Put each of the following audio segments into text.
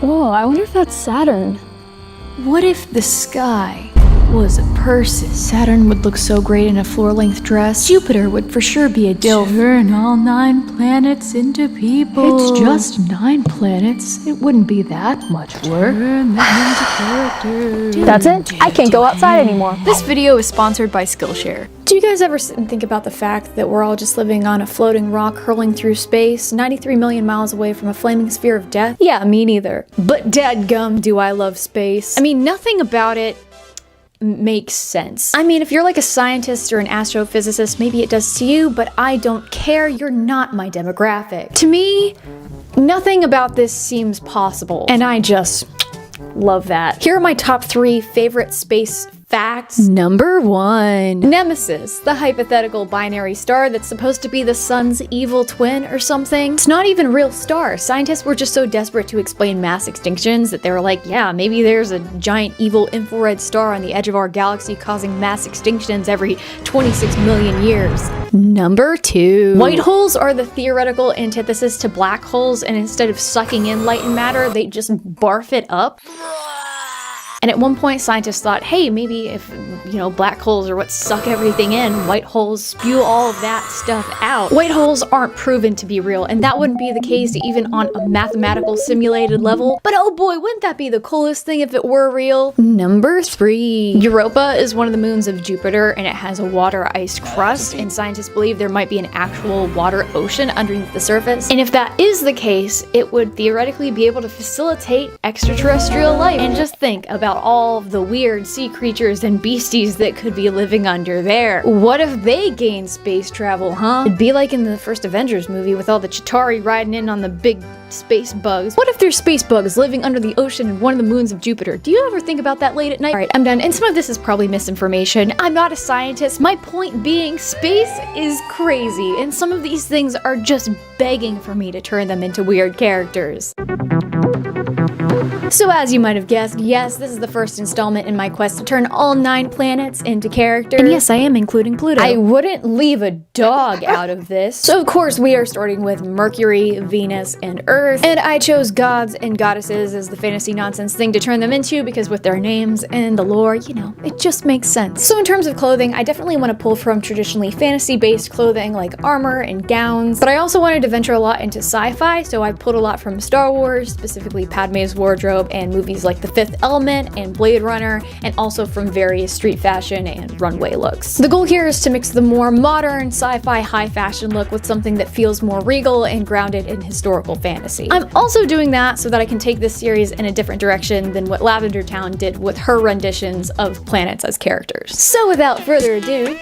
Whoa, I wonder if that's Saturn. What if the sky was a person? Saturn would look so great in a floor-length dress. Jupiter would for sure be a dilf. Turn all 9 planets into people. It's just 9 planets. It wouldn't be that much work. Turn them into characters. That's it? I can't go outside anymore. This video is sponsored by Skillshare. Do you guys ever sit and think about the fact that we're all just living on a floating rock hurling through space, 93 million miles away from a flaming sphere of death? Yeah, me neither. But dadgum, do I love space. I mean, nothing about it makes sense. I mean, if you're like a scientist or an astrophysicist, maybe it does to you, but I don't care. You're not my demographic. To me, nothing about this seems possible, and I just love that. Here are my top 3 favorite space facts. Number 1. Nemesis, the hypothetical binary star that's supposed to be the sun's evil twin or something. It's not even a real star. Scientists were just so desperate to explain mass extinctions that they were like, yeah, maybe there's a giant evil infrared star on the edge of our galaxy causing mass extinctions every 26 million years. Number 2. White holes are the theoretical antithesis to black holes, and instead of sucking in light and matter, they just barf it up. And at one point, scientists thought, hey, maybe if, black holes are what suck everything in, white holes spew all of that stuff out. White holes aren't proven to be real, and that wouldn't be the case even on a mathematical simulated level. But oh boy, wouldn't that be the coolest thing if it were real? Number 3. Europa is one of the moons of Jupiter, and it has a water-ice crust, and scientists believe there might be an actual water ocean underneath the surface. And if that is the case, it would theoretically be able to facilitate extraterrestrial life. And just think about all of the weird sea creatures and beasties that could be living under there. What if they gained space travel, huh? It'd be like in the first Avengers movie with all the Chitauri riding in on the big space bugs. What if there's space bugs living under the ocean in one of the moons of Jupiter? Do you ever think about that late at night? Alright, I'm done. And some of this is probably misinformation. I'm not a scientist. My point being, space is crazy, and some of these things are just begging for me to turn them into weird characters. So as you might have guessed, yes, this is the first installment in my quest to turn all 9 planets into characters. And yes, I am including Pluto. I wouldn't leave a dog out of this. So of course we are starting with Mercury, Venus, and Earth. And I chose gods and goddesses as the fantasy nonsense thing to turn them into because with their names and the lore, it just makes sense. So in terms of clothing, I definitely want to pull from traditionally fantasy-based clothing like armor and gowns, but I also wanted to venture a lot into sci-fi, so I pulled a lot from Star Wars, specifically Padme's wardrobe, and movies like The Fifth Element and Blade Runner, and also from various street fashion and runway looks. The goal here is to mix the more modern sci-fi high fashion look with something that feels more regal and grounded in historical fantasy. I'm also doing that so that I can take this series in a different direction than what Lavender Town did with her renditions of planets as characters. So without further ado,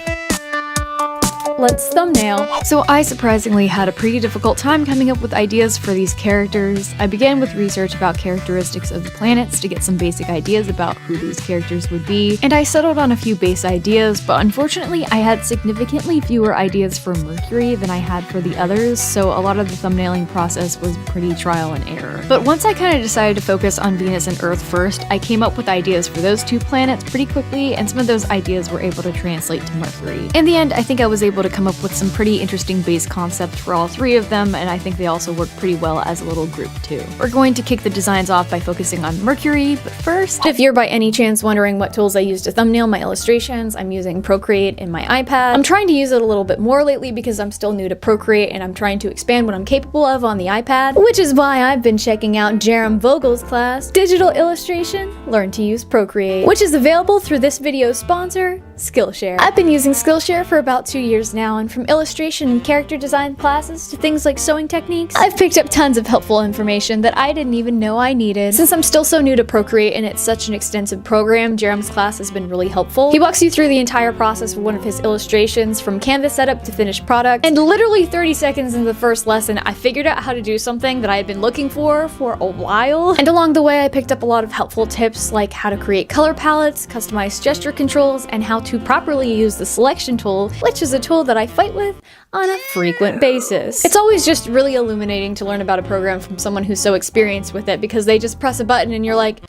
let's thumbnail. So I surprisingly had a pretty difficult time coming up with ideas for these characters. I began with research about characteristics of the planets to get some basic ideas about who these characters would be, and I settled on a few base ideas, but unfortunately I had significantly fewer ideas for Mercury than I had for the others, so a lot of the thumbnailing process was pretty trial and error. But once I kind of decided to focus on Venus and Earth first, I came up with ideas for those 2 planets pretty quickly, and some of those ideas were able to translate to Mercury. In the end, I think I was able to come up with some pretty interesting base concepts for all 3 of them, and I think they also work pretty well as a little group too. We're going to kick the designs off by focusing on Mercury, but first, if you're by any chance wondering what tools I use to thumbnail my illustrations, I'm using Procreate in my iPad. I'm trying to use it a little bit more lately because I'm still new to Procreate and I'm trying to expand what I'm capable of on the iPad, which is why I've been checking out Jerem Vogel's class, Digital Illustration, Learn to Use Procreate, which is available through this video's sponsor, Skillshare. I've been using Skillshare for about 2 years now, and from illustration and character design classes to things like sewing techniques, I've picked up tons of helpful information that I didn't even know I needed. Since I'm still so new to Procreate and it's such an extensive program, Jerem's class has been really helpful. He walks you through the entire process of one of his illustrations, from canvas setup to finished product, and literally 30 seconds into the first lesson, I figured out how to do something that I had been looking for a while. And along the way, I picked up a lot of helpful tips like how to create color palettes, customize gesture controls, and how to properly use the selection tool, which is a tool that I fight with on a frequent basis. It's always just really illuminating to learn about a program from someone who's so experienced with it, because they just press a button and you're like,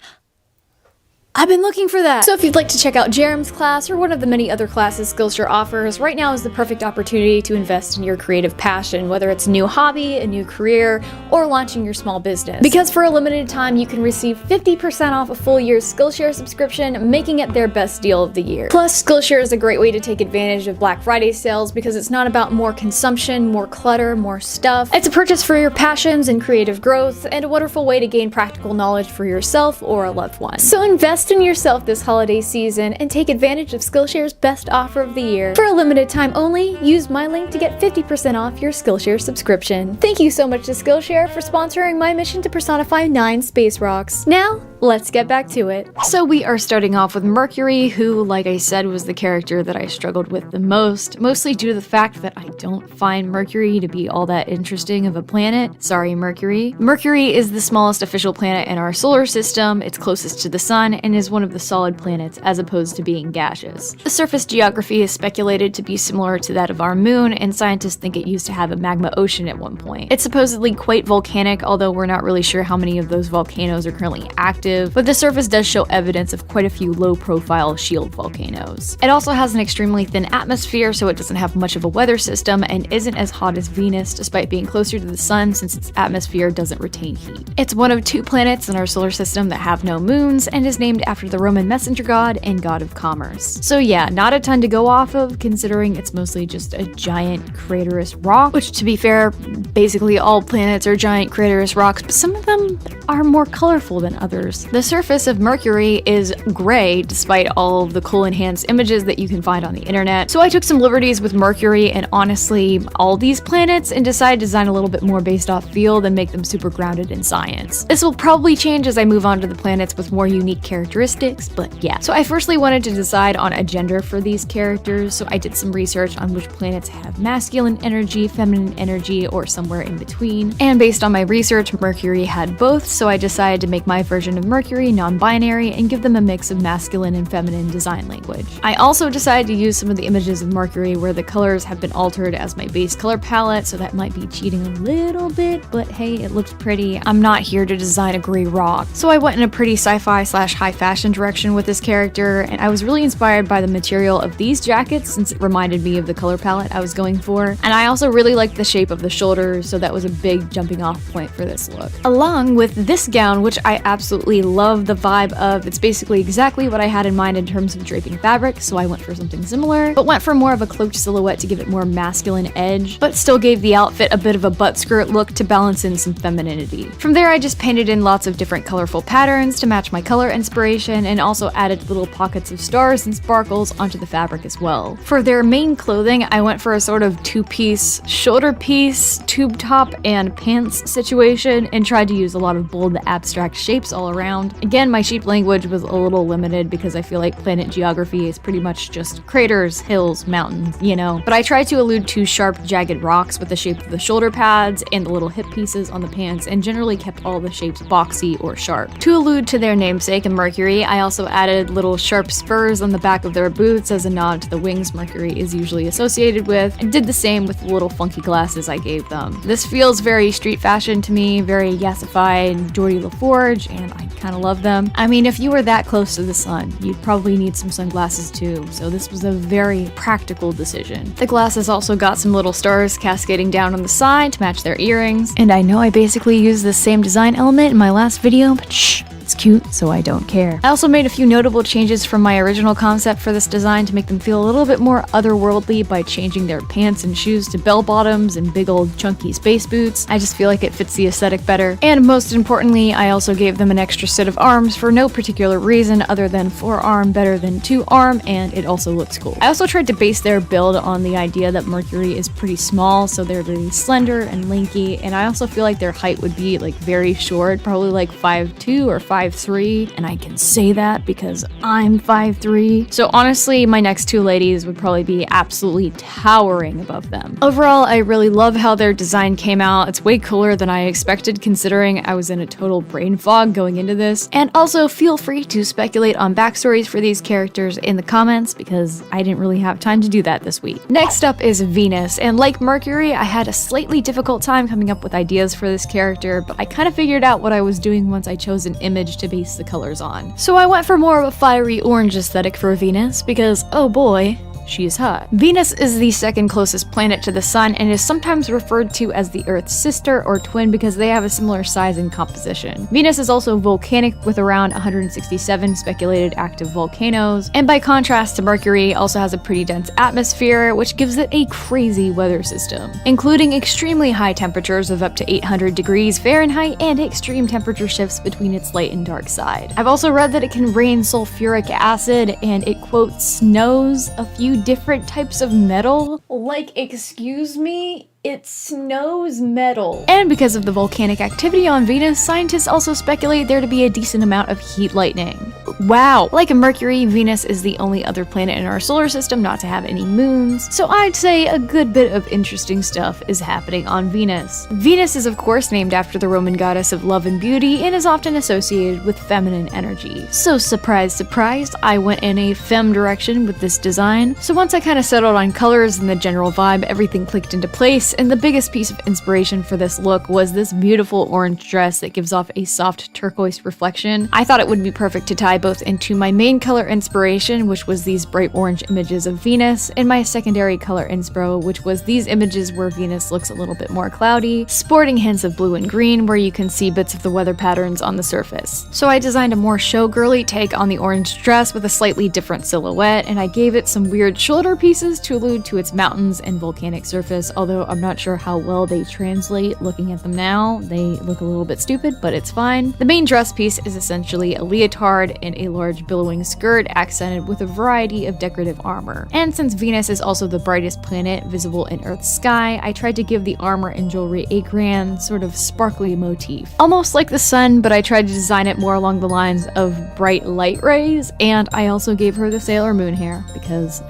I've been looking for that. So if you'd like to check out Jerem's class or one of the many other classes Skillshare offers, right now is the perfect opportunity to invest in your creative passion, whether it's a new hobby, a new career, or launching your small business. Because for a limited time, you can receive 50% off a full year's Skillshare subscription, making it their best deal of the year. Plus, Skillshare is a great way to take advantage of Black Friday sales because it's not about more consumption, more clutter, more stuff. It's a purchase for your passions and creative growth, and a wonderful way to gain practical knowledge for yourself or a loved one. So invest in yourself this holiday season and take advantage of Skillshare's best offer of the year. For a limited time only, use my link to get 50% off your Skillshare subscription. Thank you so much to Skillshare for sponsoring my mission to personify 9 space rocks. Now, let's get back to it. So we are starting off with Mercury, who, like I said, was the character that I struggled with the most, mostly due to the fact that I don't find Mercury to be all that interesting of a planet. Sorry, Mercury. Mercury is the smallest official planet in our solar system, it's closest to the sun, and is one of the solid planets as opposed to being gaseous. The surface geography is speculated to be similar to that of our moon, and scientists think it used to have a magma ocean at one point. It's supposedly quite volcanic, although we're not really sure how many of those volcanoes are currently active, but the surface does show evidence of quite a few low-profile shield volcanoes. It also has an extremely thin atmosphere, so it doesn't have much of a weather system and isn't as hot as Venus, despite being closer to the sun since its atmosphere doesn't retain heat. It's one of 2 planets in our solar system that have no moons, and is named after the Roman messenger god and god of commerce. So yeah, not a ton to go off of, considering it's mostly just a giant craterous rock, which, to be fair, basically all planets are giant craterous rocks, but some of them are more colorful than others. The surface of Mercury is gray, despite all of the cool enhanced images that you can find on the internet. So I took some liberties with Mercury and honestly all these planets and decided to design a little bit more based off feel than make them super grounded in science. This will probably change as I move on to the planets with more unique characteristics, but yeah. So I firstly wanted to decide on a gender for these characters, so I did some research on which planets have masculine energy, feminine energy, or somewhere in between. And based on my research, Mercury had both, so I decided to make my version of Mercury non-binary and give them a mix of masculine and feminine design language. I also decided to use some of the images of Mercury where the colors have been altered as my base color palette, so that might be cheating a little bit, but hey, it looks pretty. I'm not here to design a gray rock. So I went in a pretty sci-fi / high fashion direction with this character, and I was really inspired by the material of these jackets since it reminded me of the color palette I was going for. And I also really liked the shape of the shoulders, so that was a big jumping off point for this look. Along with this gown, which I absolutely love the vibe of. It's basically exactly what I had in mind in terms of draping fabric, so I went for something similar, but went for more of a cloaked silhouette to give it more masculine edge, but still gave the outfit a bit of a butt skirt look to balance in some femininity. From there, I just painted in lots of different colorful patterns to match my color inspiration, and also added little pockets of stars and sparkles onto the fabric as well. For their main clothing, I went for a sort of 2-piece shoulder piece, tube top, and pants situation, and tried to use a lot of bold abstract shapes all around. Again, my sheep language was a little limited because I feel like planet geography is pretty much just craters, hills, mountains, you know. But I tried to allude to sharp, jagged rocks with the shape of the shoulder pads and the little hip pieces on the pants, and generally kept all the shapes boxy or sharp. To allude to their namesake, Mercury, I also added little sharp spurs on the back of their boots as a nod to the wings Mercury is usually associated with, and did the same with the little funky glasses I gave them. This feels very street fashion to me, very yassified, Geordie LaForge, and I kind of love them. I mean, if you were that close to the sun, you'd probably need some sunglasses too, so this was a very practical decision. The glasses also got some little stars cascading down on the side to match their earrings, and I know I basically used the same design element in my last video, but shh, it's cute, so I don't care. I also made a few notable changes from my original concept for this design to make them feel a little bit more otherworldly by changing their pants and shoes to bell bottoms and big old chunky space boots. I just feel like it fits the aesthetic better. And most importantly, I also gave them an extra set of arms for no particular reason other than 4-arm better than 2-arm, and it also looks cool. I also tried to base their build on the idea that Mercury is pretty small, so they're really slender and lanky, and I also feel like their height would be like very short, probably like 5'2" or 5'3", and I can say that because I'm 5'3". So honestly, my next 2 ladies would probably be absolutely towering above them. Overall, I really love how their design came out. It's way cooler than I expected considering I was in a total brain fog going into this. And also feel free to speculate on backstories for these characters in the comments because I didn't really have time to do that this week. Next up is Venus, and like Mercury, I had a slightly difficult time coming up with ideas for this character, but I kind of figured out what I was doing once I chose an image image to base the colors on. So I went for more of a fiery orange aesthetic for Venus because, oh boy, she is hot. Venus is the second closest planet to the sun and is sometimes referred to as the Earth's sister or twin because they have a similar size and composition. Venus is also volcanic with around 167 speculated active volcanoes, and by contrast to Mercury, also has a pretty dense atmosphere, which gives it a crazy weather system, including extremely high temperatures of up to 800 degrees Fahrenheit and extreme temperature shifts between its light and dark side. I've also read that it can rain sulfuric acid and it, quote, snows a few different types of metal. Like, excuse me? It snows metal. And because of the volcanic activity on Venus, scientists also speculate there to be a decent amount of heat lightning. Wow! Like Mercury, Venus is the only other planet in our solar system not to have any moons, so I'd say a good bit of interesting stuff is happening on Venus. Venus is of course named after the Roman goddess of love and beauty and is often associated with feminine energy. So surprise, surprise, I went in a femme direction with this design. So once I kind of settled on colors and the general vibe, everything clicked into place, and the biggest piece of inspiration for this look was this beautiful orange dress that gives off a soft turquoise reflection. I thought it would be perfect to tie both into my main color inspiration, which was these bright orange images of Venus, and my secondary color inspo, which was these images where Venus looks a little bit more cloudy, sporting hints of blue and green where you can see bits of the weather patterns on the surface. So I designed a more showgirly take on the orange dress with a slightly different silhouette, and I gave it some weird shoulder pieces to allude to its mountains and volcanic surface, although I'm not sure how well they translate looking at them now. They look a little bit stupid, but it's fine. The main dress piece is essentially a leotard and a large billowing skirt accented with a variety of decorative armor. And since Venus is also the brightest planet visible in Earth's sky, I tried to give the armor and jewelry a grand, sort of sparkly motif. Almost like the sun, but I tried to design it more along the lines of bright light rays, and I also gave her the Sailor Moon hair because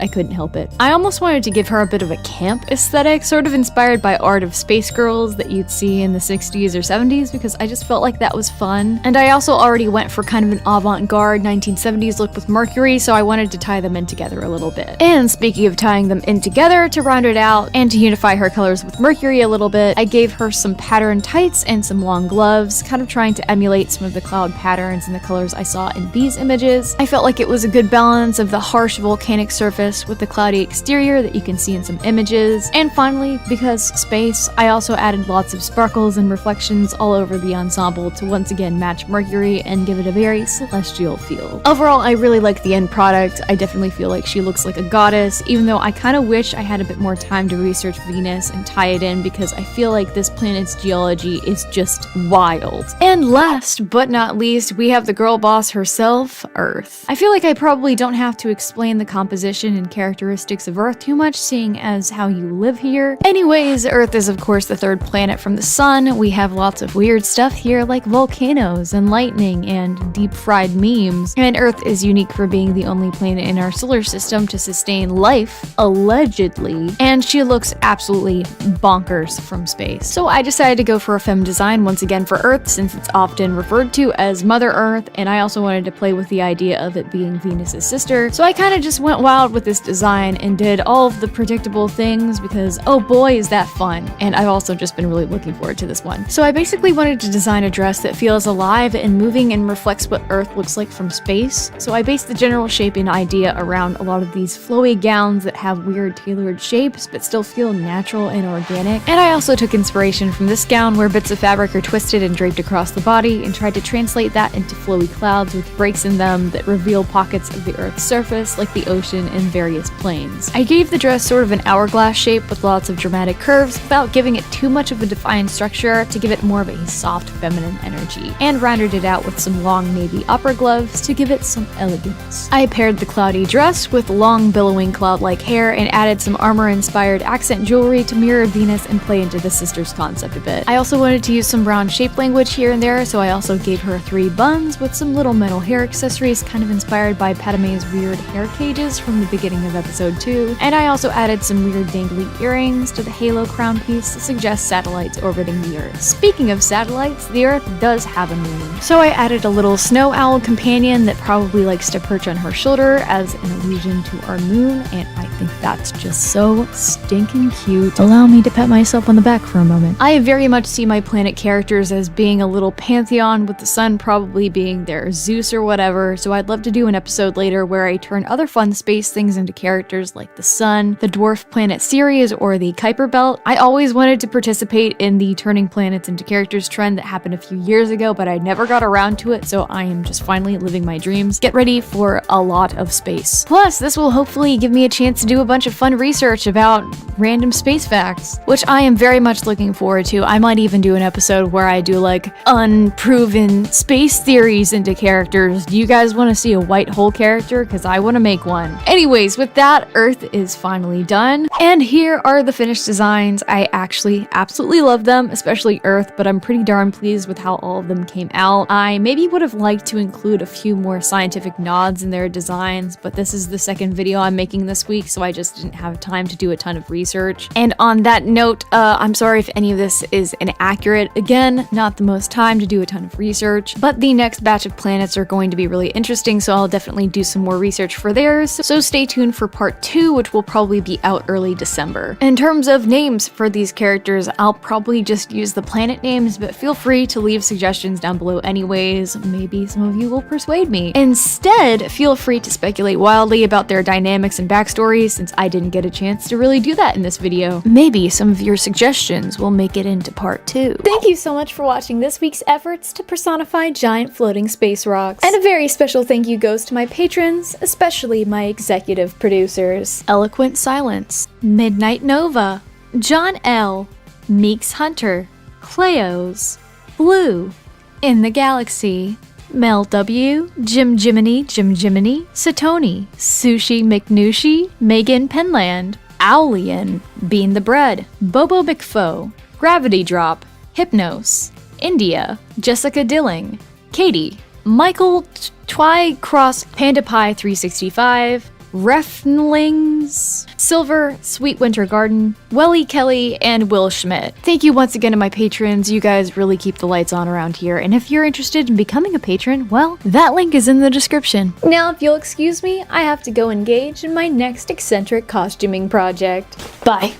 I couldn't help it. I almost wanted to give her a bit of a camp aesthetic, sort of inspired by art of space girls that you'd see in the 60s or 70s, because I just felt like that was fun. And I also already went for kind of an avant-garde 1970s look with Mercury, so I wanted to tie them in together a little bit. And speaking of tying them in together, to round it out and to unify her colors with Mercury a little bit, I gave her some pattern tights and some long gloves, kind of trying to emulate some of the cloud patterns and the colors I saw in these images. I felt like it was a good balance of the harsh volcanic surface with the cloudy exterior that you can see in some images. And finally, because space, I also added lots of sparkles and reflections all over the ensemble to once again match Mercury and give it a very celestial feel. Overall, I really like the end product. I definitely feel like she looks like a goddess, even though I kind of wish I had a bit more time to research Venus and tie it in, because I feel like this planet's geology is just wild. And last but not least, we have the girl boss herself, Earth. I feel like I probably don't have to explain the composition and characteristics of Earth too much, seeing as how you live here. Anyways, Earth is of course the third planet from the sun. We have lots of weird stuff here like volcanoes and lightning and deep fried memes. And Earth is unique for being the only planet in our solar system to sustain life, allegedly. And she looks absolutely bonkers from space. So I decided to go for a femme design once again for Earth, since it's often referred to as Mother Earth, and I also wanted to play with the idea of it being Venus's sister. So I kind of just went wild with this design and did all of the predictable things because, oh boy, is that fun. And I've also just been really looking forward to this one. So I basically wanted to design a dress that feels alive and moving and reflects what Earth looks like from space. So I based the general shape and idea around a lot of these flowy gowns that have weird tailored shapes but still feel natural and organic. And I also took inspiration from this gown where bits of fabric are twisted and draped across the body, and tried to translate that into flowy clouds with breaks in them that reveal pockets of the Earth's surface like the ocean and various planes. I gave the dress sort of an hourglass shape with lots of dramatic curves without giving it too much of a defined structure to give it more of a soft feminine energy, and rounded it out with some long navy opera gloves to give it some elegance. I paired the cloudy dress with long billowing cloud-like hair and added some armor-inspired accent jewelry to mirror Venus and play into the sisters concept a bit. I also wanted to use some brown shape language here and there, so I also gave her 3 buns with some little metal hair accessories kind of inspired by Padme's weird hair cages from the the beginning of episode 2, and I also added some weird dangly earrings to the halo crown piece to suggest satellites orbiting the Earth. Speaking of satellites, the Earth does have a moon, so I added a little snow owl companion that probably likes to perch on her shoulder as an allusion to our moon, and I think that's just so stinking cute. Allow me to pat myself on the back for a moment. I very much see my planet characters as being a little pantheon, with the sun probably being their Zeus or whatever, so I'd love to do an episode later where I turn other fun space things into characters like the sun, the dwarf planet Ceres, or the Kuiper Belt. I always wanted to participate in the turning planets into characters trend that happened a few years ago, but I never got around to it, so I am just finally living my dreams. Get ready for a lot of space. Plus, this will hopefully give me a chance to do a bunch of fun research about random space facts, which I am very much looking forward to. I might even do an episode where I do like unproven space theories into characters. Do you guys want to see a white hole character? Because I want to make one. Anyways, with that, Earth is finally done, and here are the finished designs. I actually absolutely love them, especially Earth, but I'm pretty darn pleased with how all of them came out. I maybe would have liked to include a few more scientific nods in their designs, but this is the second video I'm making this week, so I just didn't have time to do a ton of research. And on that note, I'm sorry if any of this is inaccurate. Again, not the most time to do a ton of research, but the next batch of planets are going to be really interesting, so I'll definitely do some more research for theirs, so stay tuned for part 2, which will probably be out early December. In terms of names for these characters, I'll probably just use the planet names, but feel free to leave suggestions down below anyways. Maybe some of you will persuade me. Instead, feel free to speculate wildly about their dynamics and backstories, since I didn't get a chance to really do that in this video. Maybe some of your suggestions will make it into part 2. Thank you so much for watching this week's efforts to personify giant floating space rocks. And a very special thank you goes to my patrons, especially my executive producers: Eloquent Silence, Midnight Nova, John L, Meeks Hunter, Cleos, Blue, In the Galaxy, Mel W, Jim Jiminy, Satoni, Sushi McNushi, Megan Penland, Owlian, Bean the Bread, Bobo McFo, Gravity Drop, Hypnos, India, Jessica Dilling, Katie, Michael Twy-Cross, Panda Pie 365, Refnlings, Silver, Sweet Winter Garden, Welly Kelly, and Will Schmidt. Thank you once again to my patrons. You guys really keep the lights on around here, and if you're interested in becoming a patron, well, that link is in the description. Now, if you'll excuse me, I have to go engage in my next eccentric costuming project. Bye.